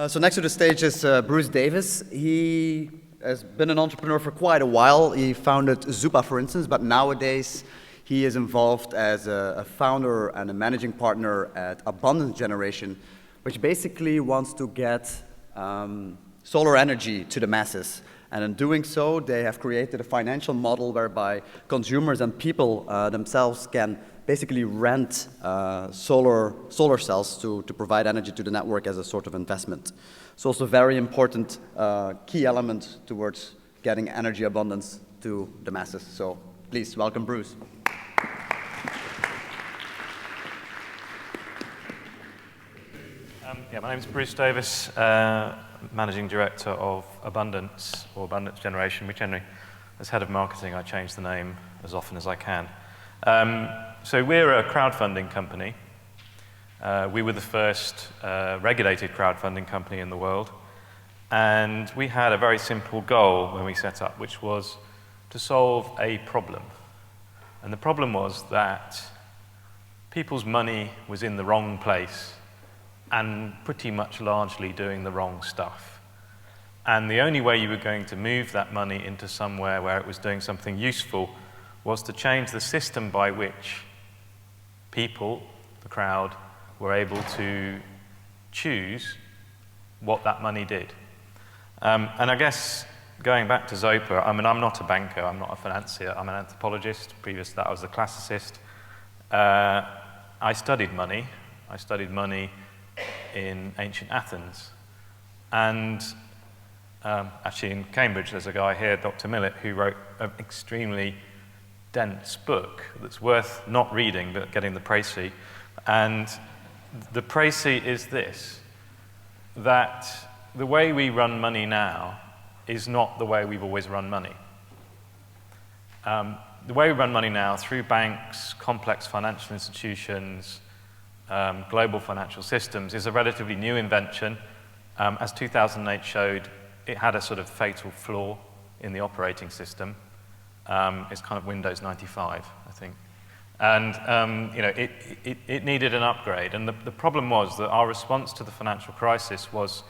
So next to the stage is Bruce Davis. He has been an entrepreneur for quite a while. He founded Zupa, for instance, but nowadays he is involved as a founder and a managing partner at Abundance Generation, which basically wants to get solar energy to the masses. And in doing so, they have created a financial model whereby consumers and people themselves can basically rent solar cells to provide energy to the network as a sort of investment. It's also a very important key element towards getting energy abundance to the masses. So please welcome Bruce. My name is Bruce Davis, Managing Director of Abundance, or Abundance Generation. We generally, as head of marketing, I change the name as often as I can. So we're a crowdfunding company. We were the first regulated crowdfunding company in the world. And we had a very simple goal when we set up, which was to solve a problem. And the problem was that people's money was in the wrong place and pretty much largely doing the wrong stuff. And the only way you were going to move that money into somewhere where it was doing something useful was to change the system by which people, the crowd, were able to choose what that money did. And I guess going back to Zopa, I mean, I'm not a banker, I'm not a financier, I'm an anthropologist. Previous to that, I was a classicist. I studied money. I studied money in ancient Athens. And actually in Cambridge, there's a guy here, Dr. Millett, who wrote an extremely dense book that's worth not reading, but getting the précis. And the précis is this, that the way we run money now is not the way we've always run money. The way we run money now, through banks, complex financial institutions, global financial systems, is a relatively new invention. As 2008 showed, it had a sort of fatal flaw in the operating system. It's kind of Windows 95, I think. And it needed an upgrade. And the problem was that our response to the financial crisis was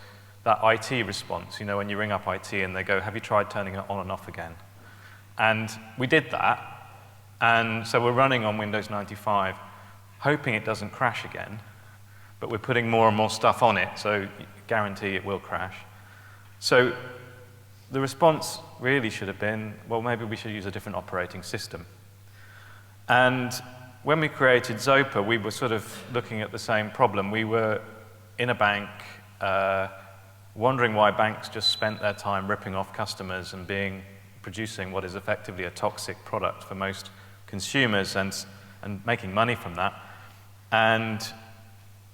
that IT response. You know, when you ring up IT and they go, have you tried turning it on and off again? And we did that. And so we're running on Windows 95, hoping it doesn't crash again. But we're putting more and more stuff on it, so guarantee it will crash. So the response really should have been, well, maybe we should use a different operating system. And when we created Zopa, we were sort of looking at the same problem. We were in a bank, wondering why banks just spent their time ripping off customers and producing what is effectively a toxic product for most consumers and making money from that. And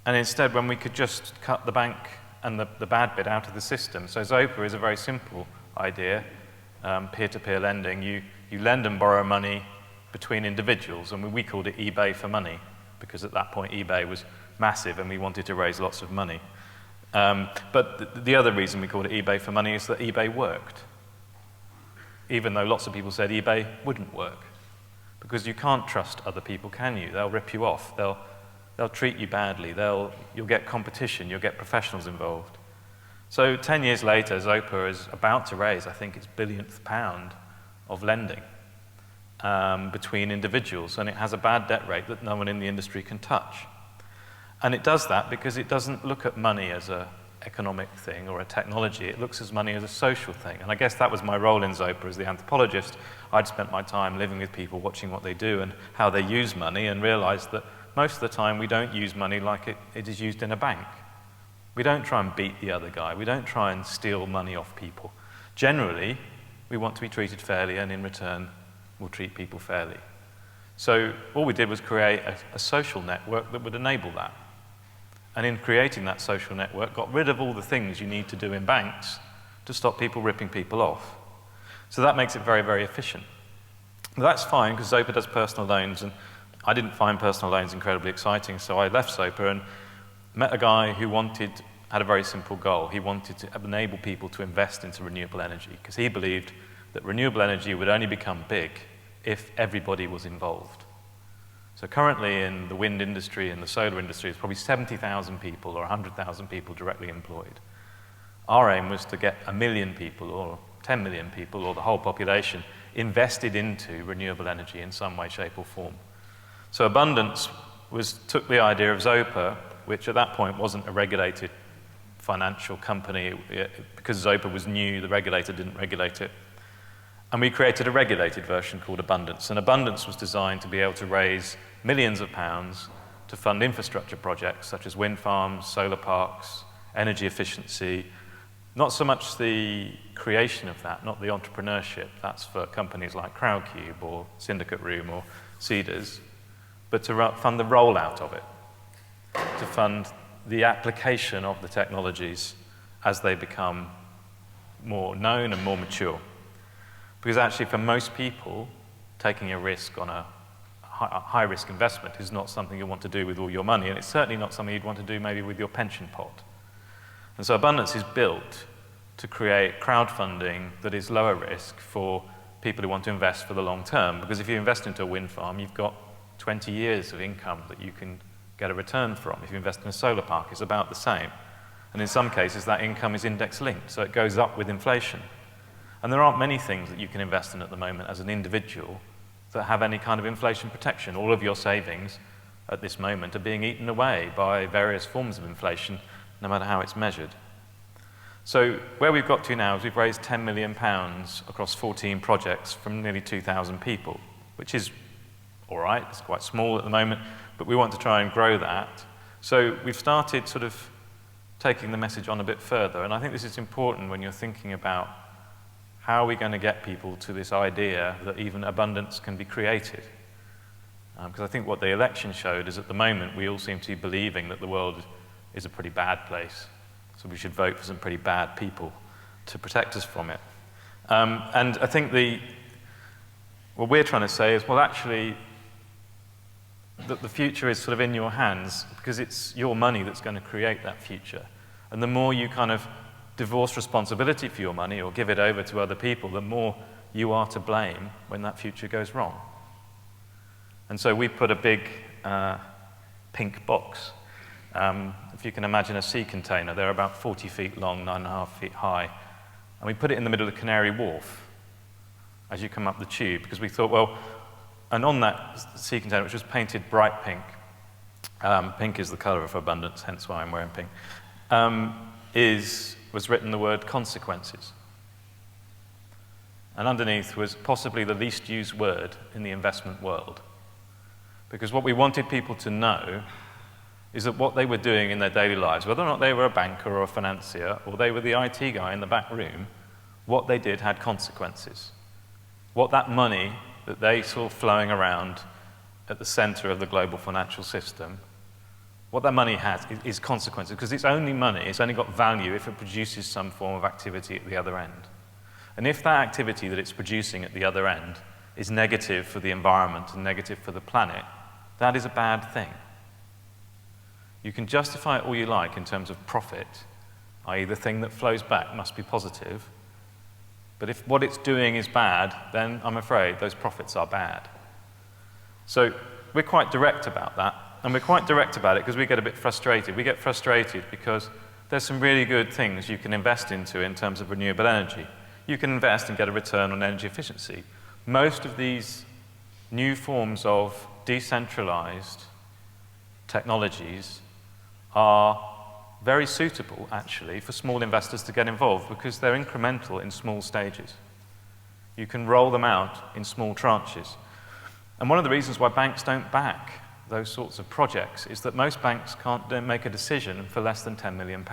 instead, when we could just cut the bank and the bad bit out of the system. So Zopa is a very simple idea, peer-to-peer lending. You lend and borrow money between individuals, and we called it eBay for money, because at that point eBay was massive and we wanted to raise lots of money. But the other reason we called it eBay for money is that eBay worked, even though lots of people said eBay wouldn't work, because you can't trust other people, can you? They'll rip you off, they'll treat you badly, you'll get competition, you'll get professionals involved. So 10 years later, Zopa is about to raise, I think, its billionth pound of lending between individuals, and it has a bad debt rate that no one in the industry can touch. And it does that because it doesn't look at money as an economic thing or a technology, it looks at money as a social thing. And I guess that was my role in Zopa as the anthropologist. I'd spent my time living with people, watching what they do and how they use money, and realized that most of the time we don't use money like it is used in a bank. We don't try and beat the other guy. We don't try and steal money off people. Generally, we want to be treated fairly, and in return, we'll treat people fairly. So all we did was create a social network that would enable that. And in creating that social network, got rid of all the things you need to do in banks to stop people ripping people off. So that makes it very, very efficient. But that's fine, because Zopa does personal loans, and I didn't find personal loans incredibly exciting, so I left Zopa and met a guy who had a very simple goal. He wanted to enable people to invest into renewable energy, because he believed that renewable energy would only become big if everybody was involved. So currently in the wind industry and the solar industry, there's probably 70,000 people or 100,000 people directly employed. Our aim was to get 1 million people or 10 million people or the whole population invested into renewable energy in some way, shape or form. So Abundance took the idea of Zopa, which at that point wasn't a regulated financial company. Because Zopa was new, the regulator didn't regulate it. And we created a regulated version called Abundance. And Abundance was designed to be able to raise millions of pounds to fund infrastructure projects such as wind farms, solar parks, energy efficiency. Not so much the creation of that, not the entrepreneurship. That's for companies like Crowdcube or Syndicate Room or Cedars. But to fund the rollout of it, to fund the application of the technologies as they become more known and more mature. Because actually for most people, taking a risk on a high-risk investment is not something you want to do with all your money, and it's certainly not something you'd want to do maybe with your pension pot. And so Abundance is built to create crowdfunding that is lower risk for people who want to invest for the long term. Because if you invest into a wind farm, you've got 20 years of income that you can get a return from. If you invest in a solar park, it's about the same. And in some cases, that income is index linked, so it goes up with inflation. And there aren't many things that you can invest in at the moment as an individual that have any kind of inflation protection. All of your savings at this moment are being eaten away by various forms of inflation, no matter how it's measured. So where we've got to now is we've raised £10 million across 14 projects from nearly 2,000 people, which is all right, it's quite small at the moment, but we want to try and grow that. So we've started sort of taking the message on a bit further, and I think this is important when you're thinking about how are we going to get people to this idea that even abundance can be created. Because I think what the election showed is at the moment we all seem to be believing that the world is a pretty bad place, so we should vote for some pretty bad people to protect us from it. And I think what we're trying to say is, well, actually, that the future is sort of in your hands because it's your money that's going to create that future. And the more you kind of divorce responsibility for your money or give it over to other people, the more you are to blame when that future goes wrong. And so we put a big pink box. If you can imagine a sea container, they're about 40 feet long, 9.5 feet high. And we put it in the middle of Canary Wharf as you come up the tube, because we thought, well, and on that sea container, which was painted bright pink, pink is the color of abundance, hence why I'm wearing pink, was written the word consequences. And underneath was possibly the least used word in the investment world. Because what we wanted people to know is that what they were doing in their daily lives, whether or not they were a banker or a financier, or they were the IT guy in the back room, what they did had consequences. What that money that they saw flowing around at the center of the global financial system, what that money has is consequences, because it's only money, it's only got value if it produces some form of activity at the other end. And if that activity that it's producing at the other end is negative for the environment and negative for the planet, that is a bad thing. You can justify it all you like in terms of profit, i.e. the thing that flows back must be positive, but if what it's doing is bad, then I'm afraid those profits are bad. So we're quite direct about that, and we're quite direct about it because we get a bit frustrated. We get frustrated because there's some really good things you can invest into in terms of renewable energy. You can invest and get a return on energy efficiency. Most of these new forms of decentralized technologies are very suitable, actually, for small investors to get involved because they're incremental in small stages. You can roll them out in small tranches. And one of the reasons why banks don't back those sorts of projects is that most banks don't make a decision for less than £10 million.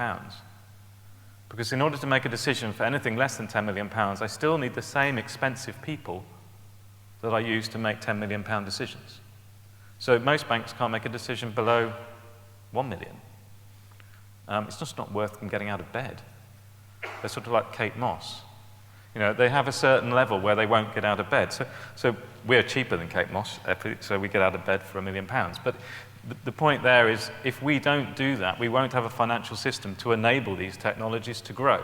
Because in order to make a decision for anything less than £10 million, I still need the same expensive people that I use to make £10 million decisions. So most banks can't make a decision below 1 million. It's just not worth them getting out of bed. They're sort of like Kate Moss. You know, they have a certain level where they won't get out of bed. So we're cheaper than Kate Moss, so we get out of bed for £1 million. But the point there is, if we don't do that, we won't have a financial system to enable these technologies to grow.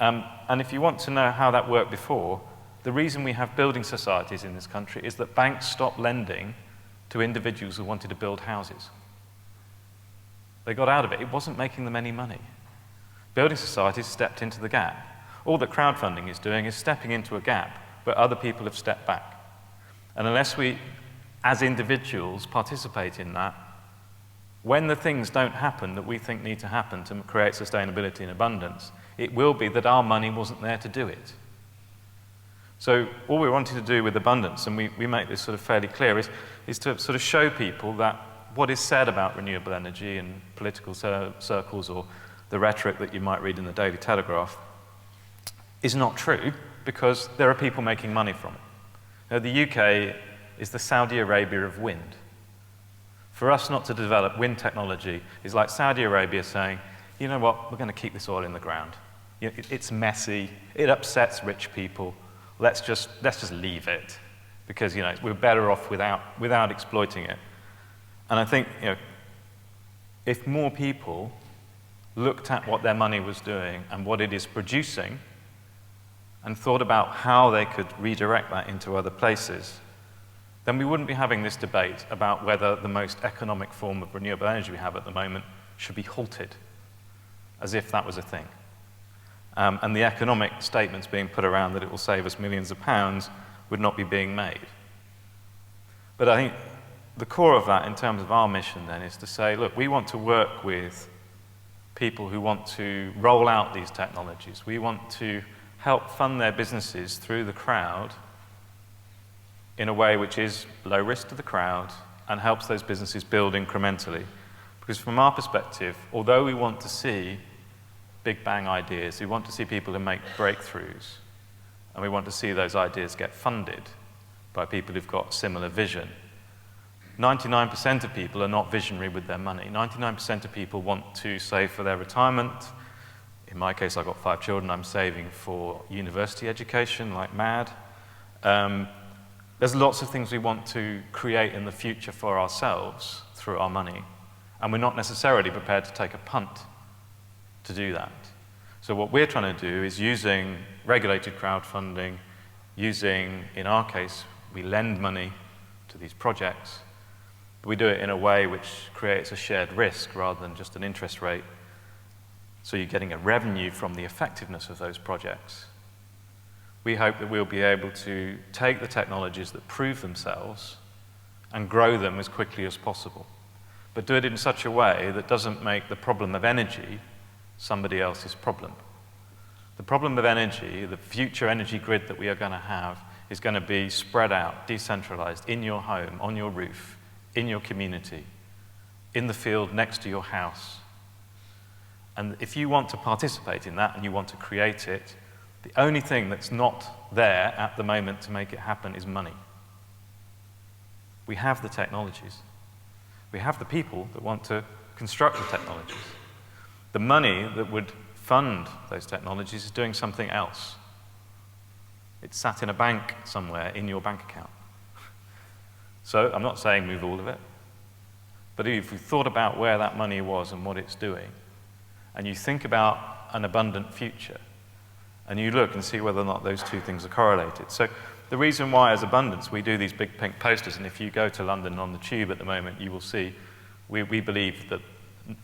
And if you want to know how that worked before, the reason we have building societies in this country is that banks stopped lending to individuals who wanted to build houses. They got out of it. It wasn't making them any money. Building societies stepped into the gap. All that crowdfunding is doing is stepping into a gap where other people have stepped back. And unless we, as individuals, participate in that, when the things don't happen that we think need to happen to create sustainability and abundance, it will be that our money wasn't there to do it. So all we're wanting to do with abundance, and we make this sort of fairly clear, is to sort of show people that what is said about renewable energy in political circles or the rhetoric that you might read in the Daily Telegraph is not true, because there are people making money from it. Now, the UK is the Saudi Arabia of wind. For us not to develop wind technology is like Saudi Arabia saying, you know what, we're going to keep this oil in the ground. It's messy, it upsets rich people, let's just leave it, because we're better off without exploiting it. And I think if more people looked at what their money was doing and what it is producing, and thought about how they could redirect that into other places, then we wouldn't be having this debate about whether the most economic form of renewable energy we have at the moment should be halted, as if that was a thing. And the economic statements being put around that it will save us millions of pounds would not be being made. But I think the core of that in terms of our mission then is to say, look, we want to work with people who want to roll out these technologies. We want to help fund their businesses through the crowd in a way which is low risk to the crowd and helps those businesses build incrementally. Because from our perspective, although we want to see big bang ideas, we want to see people who make breakthroughs, and we want to see those ideas get funded by people who've got similar vision. 99% of people are not visionary with their money. 99% of people want to save for their retirement. In my case, I've got 5 children. I'm saving for university education like mad. There's lots of things we want to create in the future for ourselves through our money, and we're not necessarily prepared to take a punt to do that. So what we're trying to do is using regulated crowdfunding, in our case, we lend money to these projects, but we do it in a way which creates a shared risk rather than just an interest rate. So you're getting a revenue from the effectiveness of those projects. We hope that we'll be able to take the technologies that prove themselves and grow them as quickly as possible, but do it in such a way that doesn't make the problem of energy somebody else's problem. The problem of energy, the future energy grid that we are going to have, is going to be spread out, decentralized, in your home, on your roof, in your community, in the field next to your house. And if you want to participate in that and you want to create it, the only thing that's not there at the moment to make it happen is money. We have the technologies. We have the people that want to construct the technologies. The money that would fund those technologies is doing something else. It's sat in a bank somewhere in your bank account. So I'm not saying move all of it, but if you thought about where that money was and what it's doing, and you think about an abundant future, and you look and see whether or not those two things are correlated. So the reason why, as Abundance, we do these big pink posters, and if you go to London on the tube at the moment, you will see we believe that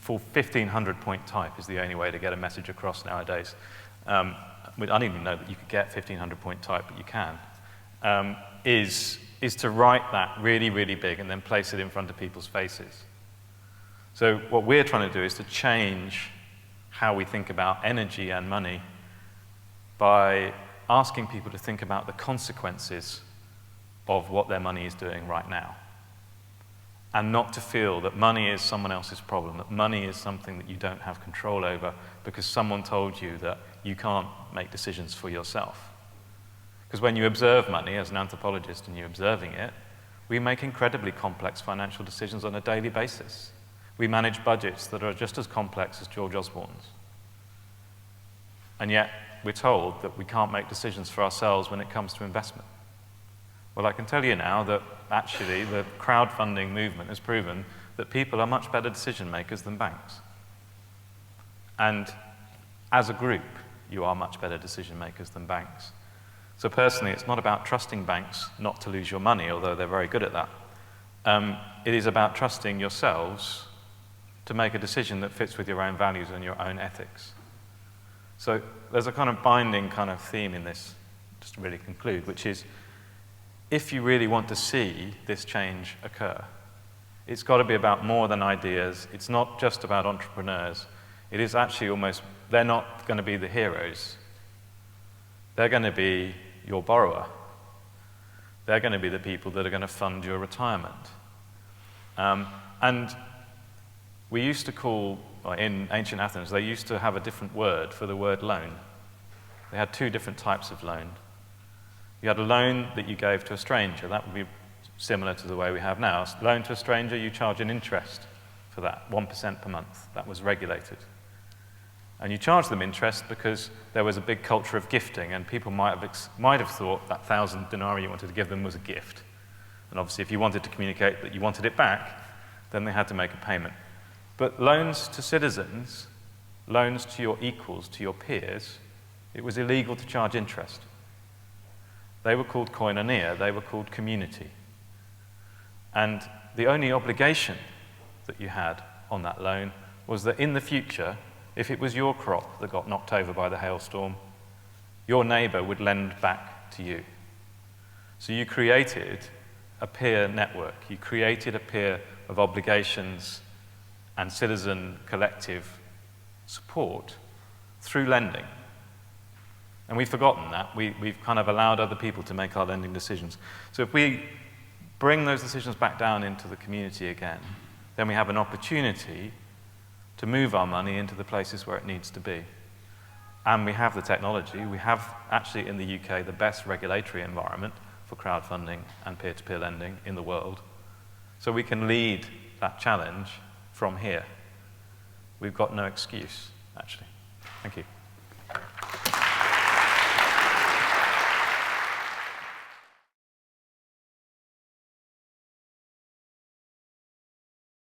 for 1,500 point type is the only way to get a message across nowadays. I didn't even know that you could get 1,500 point type, but you can. Is to write that really, really big and then place it in front of people's faces. So what we're trying to do is to change how we think about energy and money by asking people to think about the consequences of what their money is doing right now, and not to feel that money is someone else's problem, that money is something that you don't have control over because someone told you that you can't make decisions for yourself. Because when you observe money as an anthropologist and you're observing it, we make incredibly complex financial decisions on a daily basis. We manage budgets that are just as complex as George Osborne's. And yet, we're told that we can't make decisions for ourselves when it comes to investment. Well, I can tell you now that actually the crowdfunding movement has proven that people are much better decision makers than banks. And as a group, you are much better decision makers than banks. So personally, it's not about trusting banks not to lose your money, although they're very good at that. It is about trusting yourselves to make a decision that fits with your own values and your own ethics. So there's a kind of binding kind of theme in this, just to really conclude, which is if you really want to see this change occur, it's got to be about more than ideas. It's not just about entrepreneurs. It is actually almost, they're not going to be the heroes. They're going to be your borrower. They're going to be the people that are going to fund your retirement. And we used to call, in ancient Athens, they used to have a different word for the word loan. They had two different types of loan. You had a loan that you gave to a stranger. That would be similar to the way we have now. Loan to a stranger, you charge an interest for that, 1% per month. That was regulated. And you charge them interest because there was a big culture of gifting, and people might have thought that 1,000 denarii you wanted to give them was a gift. And obviously, if you wanted to communicate that you wanted it back, then they had to make a payment. But loans to citizens, loans to your equals, to your peers, it was illegal to charge interest. They were called koinonia, they were called community. And the only obligation that you had on that loan was that in the future, if it was your crop that got knocked over by the hailstorm, your neighbor would lend back to you. So you created a peer network. You created a peer of obligations and citizen collective support through lending. And we've forgotten that. We've kind of allowed other people to make our lending decisions. So if we bring those decisions back down into the community again, then we have an opportunity to move our money into the places where it needs to be. And we have the technology. We have actually in the UK the best regulatory environment for crowdfunding and peer-to-peer lending in the world. So we can lead that challenge from here. We've got no excuse, actually. Thank you.